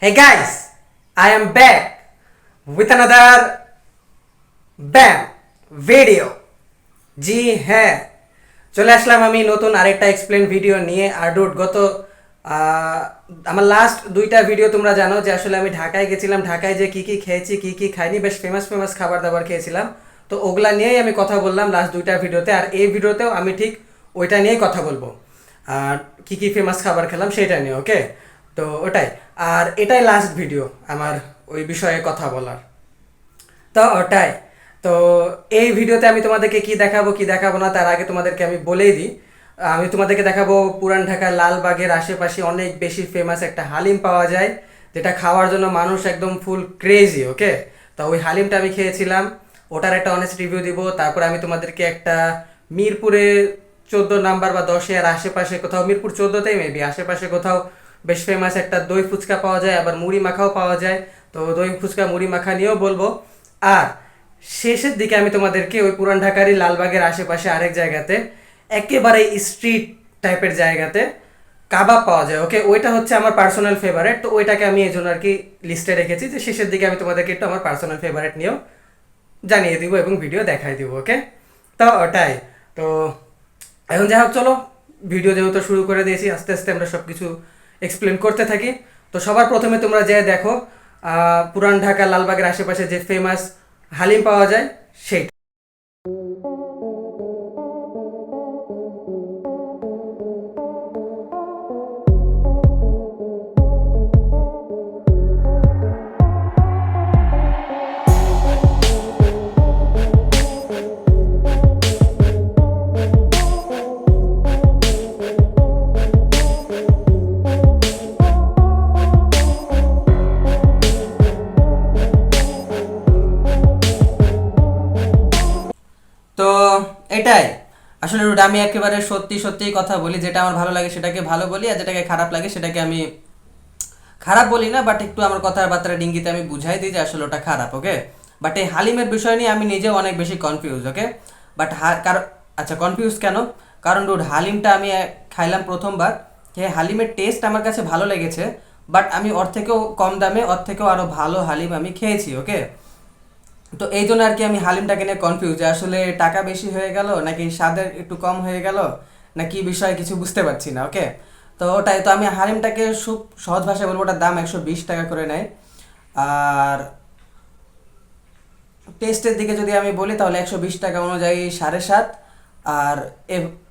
Hey guys, I am back with another BAM video. জি হ্যাঁ, চলে আসলাম আমি নতুন আরেকটা এক্সপ্লেন ভিডিও নিয়ে। আর ডুড আমার লাস্ট দুইটা ভিডিও তোমরা জানো যে আসলে আমি ঢাকায় গেছিলাম, ঢাকায় যে কী কী খেয়েছি কী কী খাইনি, বেশ ফেমাস ফেমাস খাবার দাবার খেয়েছিলাম। তো ওগুলা নিয়েই আমি কথা বললাম লাস্ট দুইটা ভিডিওতে, আর এই ভিডিওতেও আমি ঠিক ওইটা নিয়েই কথা বলবো। আর কী কী ফেমাস খাবার খেলাম সেটা নিয়ে, ওকে? তো ওটাই, আর এটাই লাস্ট ভিডিও আমার ওই বিষয়ে কথা বলার। তো ওটাই, তো এই ভিডিওতে আমি তোমাদেরকে কি দেখাবো কি দেখাবো না তার আগে তোমাদেরকে আমি বলেই দিই। আমি তোমাদেরকে দেখাবো পুরান ঢাকার লালবাগের আশেপাশে অনেক বেশি ফেমাস একটা হালিম পাওয়া যায়, যেটা খাওয়ার জন্য মানুষ একদম ফুল ক্রেজি, ওকে? তো ওই হালিমটা আমি খেয়েছিলাম, ওটার একটা অনেস্ট রিভিউ দিব। তারপর আমি তোমাদেরকে একটা মিরপুরে 14 নাম্বার বা 10-এর আশেপাশে কোথাও, মিরপুর 14তেই মেবি আশেপাশে কোথাও বেশ ফেমাস একটা দই ফুচকা পাওয়া যায়, আবার মুড়ি মাখাও পাওয়া যায়। তো দই ফুচকা মুড়ি মাখা নিয়েও বলবো। আর শেষের দিকে আমি তোমাদেরকে ওই পুরান ঢাকারই লালবাগের আশেপাশে আরেক জায়গাতে, একেবারে স্ট্রিট টাইপের জায়গাতে কাবাব পাওয়া যায়, ওকে? ওইটা হচ্ছে আমার পার্সোনাল ফেভারিট। তো ওইটাকে আমি এই জন্য আর কি লিস্টে রেখেছি যে শেষের দিকে আমি তোমাদেরকে একটু আমার পার্সোনাল ফেভারিট নিয়েও জানিয়ে দিব এবং ভিডিও দেখাই দিব, ওকে? তো ওটাই। তো এখন যাই হোক, চলো ভিডিও যেহেতু শুরু করে দিয়েছি, আস্তে আস্তে আমরা সব কিছু এক্সপ্লেন করতে থাকি। তো সবার প্রথমে তোমরা যে দেখো পুরান ঢাকা লালবাগের আশেপাশে যে ফেমাস হালিম পাওয়া যায় সেই। তো এটাই আসলে রুট, আমি একেবারে সত্যি সত্যি কথা বলি, যেটা আমার ভালো লাগে সেটাকে ভালো বলি, আর যেটাকে খারাপ লাগে সেটাকে আমি খারাপ বলি না, বাট একটু আমার কথাবার্তা ডিঙ্গিতে আমি বুঝাই দিই যে আসলে ওটা খারাপ, ওকে? বাট এই হালিমের বিষয় নিয়ে আমি নিজেও অনেক বেশি কনফিউজ, ওকে? বাট কারণ, আচ্ছা কনফিউজ কেন? কারণ রুট, হালিমটা আমি খাইলাম প্রথমবার, হ্যাঁ হালিমের টেস্ট আমার কাছে ভালো লেগেছে, বাট আমি ওর থেকেও কম দামে ওর থেকেও আরও ভালো হালিম আমি খেয়েছি, ওকে? তো এই জন্য আর কি আমি হালিমটাকে নিয়ে কনফিউজ, যে আসলে টাকা বেশি হয়ে গেল নাকি স্বাদের একটু কম হয়ে গেল, না কি বিষয় কিছু বুঝতে পারছি না, ওকে? তো ওটাই, তো আমি হালিমটাকে খুব সহজ ভাষায় বলবো, ওটার দাম 120 টাকা করে নেয়। আর টেস্টের দিকে যদি আমি বলি তাহলে 120 টাকা অনুযায়ী 7.5, আর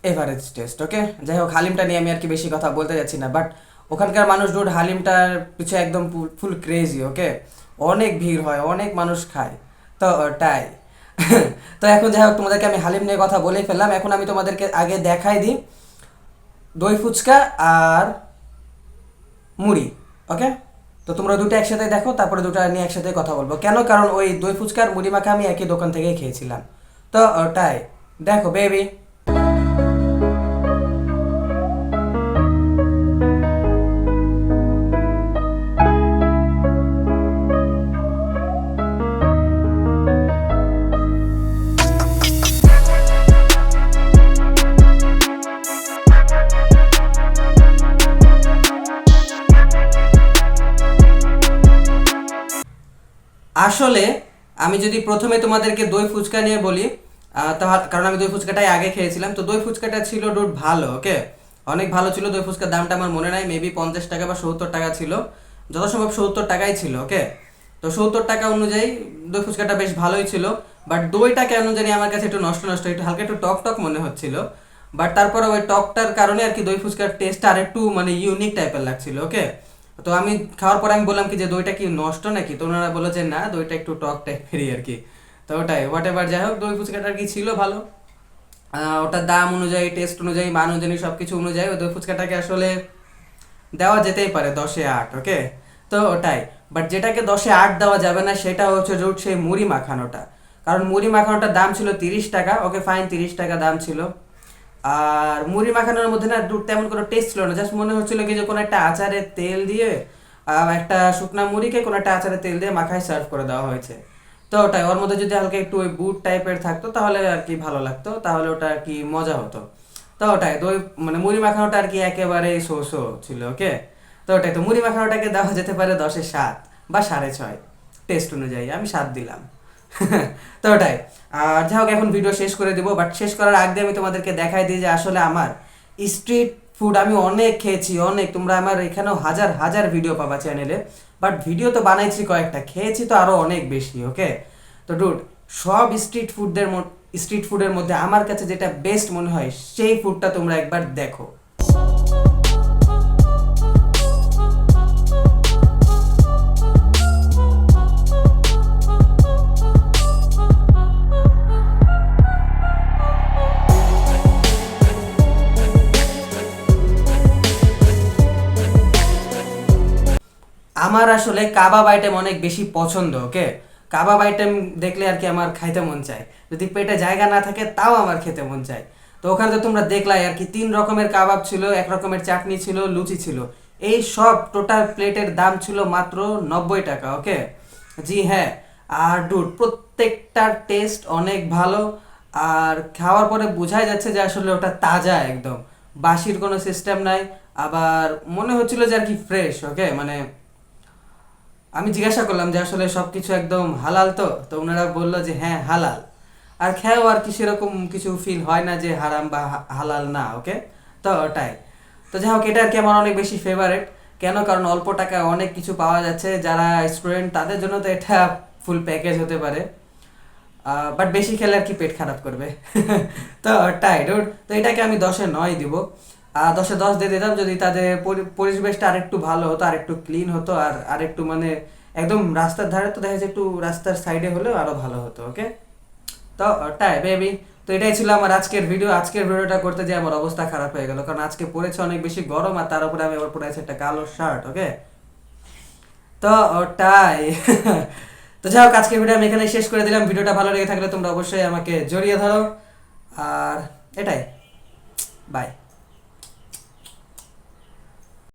এভারেজ টেস্ট, ওকে? যাই হোক, হালিমটা নিয়ে আমি আর কি বেশি কথা বলতে যাচ্ছি না, বাট ওখানকার মানুষ রোড হালিমটার পিছনে একদম ফুল ক্রেজি, ওকে? অনেক ভিড় হয়, অনেক মানুষ খায়। তো ওটাই। তো এখন যাই হোক, তোমাদেরকে আমি হালিম নিয়ে কথা বলেই ফেললাম, এখন আমি তোমাদেরকে আগে দেখাই দিই দই ফুচকা আর মুড়ি, ওকে? তো তোমরা দুটো একসাথে দেখো, তারপরে দুটো নিয়ে একসাথে কথা বলবো। কেন? কারণ ওই দই ফুচকার মুড়ি মাখা আমি একই দোকান থেকেই খেয়েছিলাম। তো ওটাই, দেখো বেবি। আসলে আমি যদি প্রথমে তোমাদেরকে দই ফুচকা নিয়ে বলি, কারণ আমি দই ফুচকাটাই আগে খেয়েছিলাম, তো দই ফুচকাটা ছিল ডোট ভালো, ওকে? অনেক ভালো ছিল। দই ফুচকার দামটা আমার মনে নাই, মেবি 50 টাকা বা 70 টাকা ছিল, যত সম্ভব 70 টাকাই ছিল, ওকে? তো 70 টাকা অনুযায়ী দই ফুচকাটা বেশ ভালোই ছিল, বাট দইটা কেন জানি আমার কাছে একটু নষ্ট নষ্ট, একটু হালকা একটু টক টক মনে হচ্ছিল। বাট তারপরে ওই টকটার কারণে আর কি দই ফুচকার টেস্টটা আর একটু মানে ইউনিক টাইপের লাগছিল, ওকে? তো আমি খাওয়ার পর আমি বললাম কি যে দইটা কি নষ্ট নাকি, তো ওনারা বললো যে না, দইটা একটু টক টাইপেরই আর কি। তো ওটাই, হোয়াট এভার, যাই হোক, দই ফুচকাটা আর কি ছিল ভালো। ওটার দাম অনুযায়ী, টেস্ট অনুযায়ী, মান অনুযায়ী, সব কিছু অনুযায়ী ওই দই ফুচকাটাকে আসলে দেওয়া যেতেই পারে 10-এ 8, ওকে? তো ওটাই, বাট যেটাকে 10-এ 8 দেওয়া যাবে না সেটা হচ্ছে রুট সেই মুড়ি মাখানোটা। কারণ মুড়ি মাখানোটার দাম ছিল 30 টাকা, ওকে ফাইন, 30 টাকা দাম ছিল। আর মুড়ি মাখানোর মধ্যে না দুধ তেমন কোনো টেস্ট ছিল না, জাস্ট মনে হচ্ছিল কি যে কোনো একটা আচারের তেল দিয়ে একটা শুকনা মুড়িকে কোনো একটা আচারের তেল দিয়ে মাখায় সার্ভ করে দেওয়া হয়েছে। তো ওটাই, ওর মধ্যে যদি হালকা একটু ওই বুট টাইপের থাকতো তাহলে আর কি ভালো লাগতো, তাহলে ওটা আর কি মজা হতো। তো ওটাই, দই মানে মুড়ি মাখানোটা আর কি একেবারে শো ছিল, ওকে? তো ওটাই, তো মুড়ি মাখানোটাকে দেওয়া যেতে পারে 10-এ 7 বা 6.5, টেস্ট অনুযায়ী আমি 7 দিলাম। তো ওটাই। আর যাই হোক, এখন ভিডিও শেষ করে দিব, বাট শেষ করার আগে আমি তোমাদেরকে দেখাই দিই যে আসলে আমার স্ট্রিট ফুড আমি অনেক খেয়েছি, অনেক। তোমরা আমার এখানেও হাজার হাজার ভিডিও পাবা চ্যানেলে, বাট ভিডিও তো বানাইছি কয়েকটা, খেয়েছি তো আরও অনেক বেশি। ওকে, তো ডুড, সব স্ট্রিট ফুডের মধ্যে আমার কাছে যেটা বেস্ট মনে হয় সেই ফুডটা তোমরা একবার দেখো। আমার আসলে কাবাব আইটেম অনেক বেশি পছন্দ। ওকে, কাবাব আইটেম দেখলে আর কি আমার খাইতে মন চায়, যদি পেটে জায়গা না থাকে তাও আমার খেতে মন চায়। তো ওখানে তো তোমরা দেখলাই আর কি, 3 রকমের কাবাব ছিল, 1 রকমের চাটনি ছিল, লুচি ছিল। এই সব টোটাল প্লেটের দাম ছিল মাত্র 90 টাকা। ওকে, জি হ্যাঁ। আর ডুড, প্রত্যেকটার টেস্ট অনেক ভালো, আর খাওয়ার পরে বোঝাই যাচ্ছে যে আসলে ওটা তাজা একদম, বাসির কোনো সিস্টেম নাই। আবার মনে হচ্ছিল যে আর কি ফ্রেশ। ওকে, মানে আমি জিজ্ঞাসা করলাম যে আসলে সব কিছু একদম হালাল, তো তো ওনারা বললো যে হ্যাঁ হালাল। আর খেয়েও আর কি সেরকম কিছু ফিল হয় না যে হারাম বা হালাল না। ওকে, তো ওটাই। তো যাই হোক, এটা আর কি আমার অনেক বেশি ফেভারিট। কেন? কারণ অল্প টাকায় অনেক কিছু পাওয়া যাচ্ছে, যারা স্টুডেন্ট তাদের জন্য তো এটা ফুল প্যাকেজ হতে পারে, বাট বেশি খেলে আর কি পেট খারাপ করবে। তো ওটাই ডুড, তো এটাকে আমি 10-এ 9 দিব। 10-এ 10 দিয়ে দিতাম যদি তাদের পরিবেশটা আরেকটু ভালো হতো, আরেকটু ক্লিন হতো, আর আরেকটু মানে একদম রাস্তার ধারে, তো দেখা যাচ্ছে একটু রাস্তার সাইডে হলেও আরো ভালো হতো। ওকে, তো ওটাই বেবি। তো এটাই ছিল আমার আজকের ভিডিও। আজকের ভিডিওটা করতে যে আমার অবস্থা খারাপ হয়ে গেল, কারণ আজকে পড়েছে অনেক বেশি গরম, আর তার উপরে আমি আবার পরে আছে একটা কালো শার্ট। ওকে, তো ওটাই। তো যাই হোক, আজকের ভিডিও আমি এখানে শেষ করে দিলাম। ভিডিওটা ভালো লেগে থাকলে তোমরা অবশ্যই আমাকে জড়িয়ে ধরো, আর এটাই, বাই।